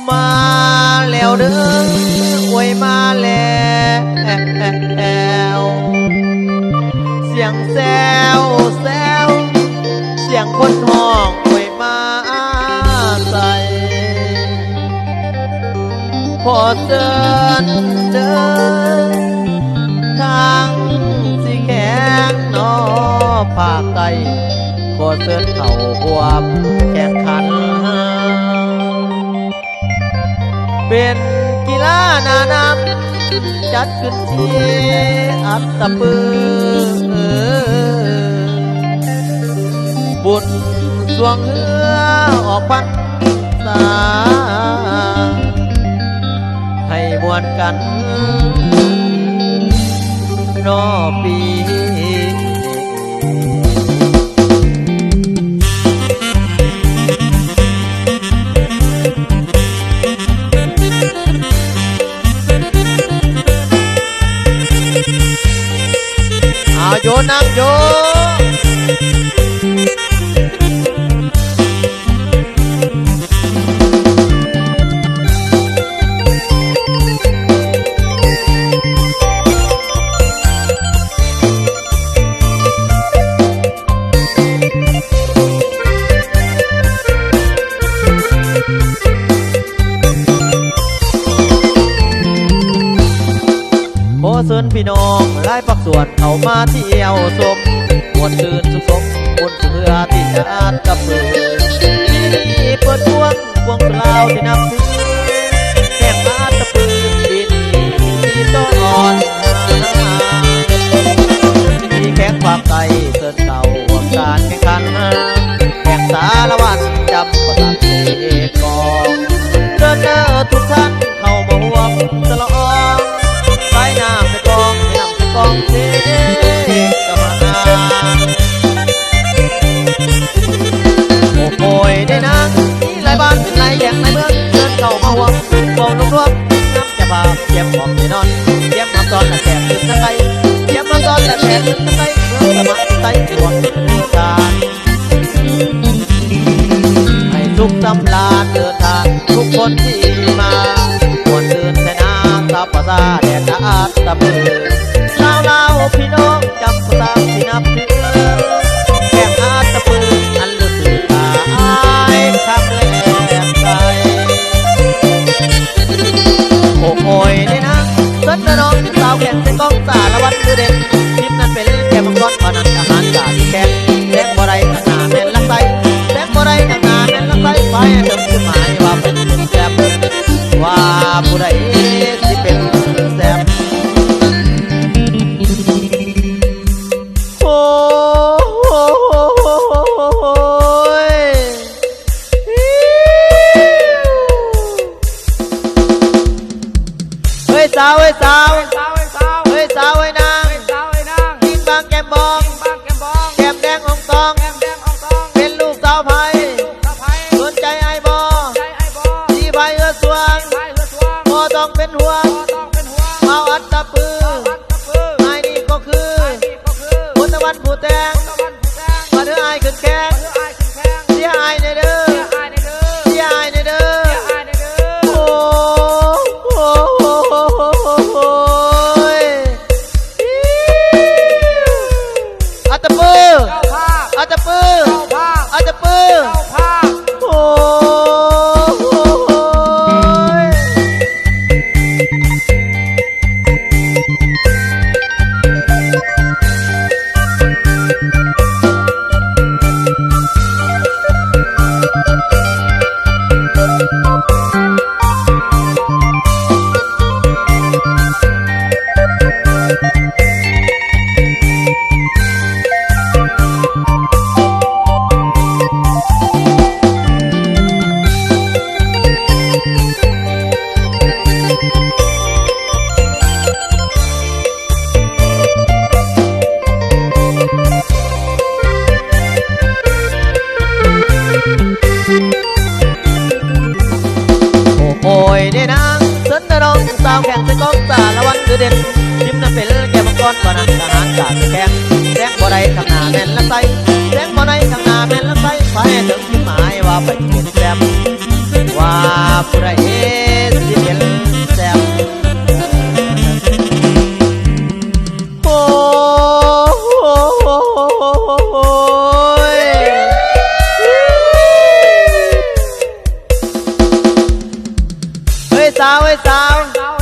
มาแล้วเด้ออวยมาแล้วเสียงแซวแซวเสียงคนห้องอวยมาใส่ขอเชิญเดินทางสีแข็งนอภาคใต้ขอเชิญเข้าร่วมแข่งขันเป็นกีฬาหน้าน้ำจัดขึ้นที่อัตตปือบุญสวงเฮือออกพรรษาให้มวนกันนอปีโยนั่งโยโอ้เชิญพี่น้องไล่ปักส่วนเข้ามาเที่ยวชมมวนตื่นสุขสมบนเรือที่อาดกับมือที่นี่เปิดพวงสุลาวที่นับถือแข่งอาดตะปือปีนี้ที่ต้นอ่อนที่แข่งความไกลเสิร์ฟเก่าการแข่งขันแข่งสารวัตรจับประสานเอกกองเดินเนอทุกท่านเข้ามาห่วงตลอดใต้น้ำในกองในน้ำในกองเด็กกำลังโอ้ยได้นางนี่หลายบ้านหลายแห่งหลายเมืองเดินเข้ามาห่วงกองรวมน้ำจะพาเก็บของที่นอนเก็บน้ำตอนและแขกขึ้นทั้งไตเก็บน้ำตอนและแขกขึ้นทั้งไตเมื่อสมัครไตหลวงการให้ทุกตำลาเดินทางทุกคนที่มาควรเดินแต่น้ำตาภาษาแดดอาดตะปือลาวพี่น้องจำภาษาที่นับถือแข่งอาดตะปืออันรู้สึกตายข้างแหลมใจโอ้ยได้นะสันน้องที่สาวแข่งเป็นกองสารวัตรเด่นทีมนั้นเป็นแค่มังกรพนันอาหารกาดแข่งแข่งบ่ได้ข้างหน้าแม่นลักไส้แข่งบ่ได้ข้างหน้าแม่นลักไส้ไฟเดิมขึ้นหมายว่าเป็นแซ่บว่าผู้ใดสิเป็นแซ่บโอ้ยเฮ้ยสาวเฮ้ยสาวเฮ้ยสาวเฮ้ยนางกินบางแก้มบองแก้มแดงองตองเป็นลูกสาวไผ่สนใจไอ้บอที่ไผ่เอื้อสวงพอต้องเป็นห่วงเอาอัดตะปือไอ้นี่ก็คือพุทธวันผู้แต่งมาเด้อไอ้ขึ้นแข้งเสียไอ้ในเด้อเสียไอ้ในเด้อโอ้ยอัดตะปืออัดตะปืออัดตะปือโอ้ยโอ้ยได้นางสันน้องสาวแข่งเป็นกองสารวัตรเด่นทีมนั้นเป็นแค่มังกรพนันอาหารกาดแข่งแข่งบ่ได้ข้างหน้าแม่นลักไส้แข่งบ่ได้ข้างหน้าแม่นลักไส้ไฟเดิมขึ้นหมายว่าไปเป็นแซ่บว่าผู้ใด สาวเอ้ยสาว สาว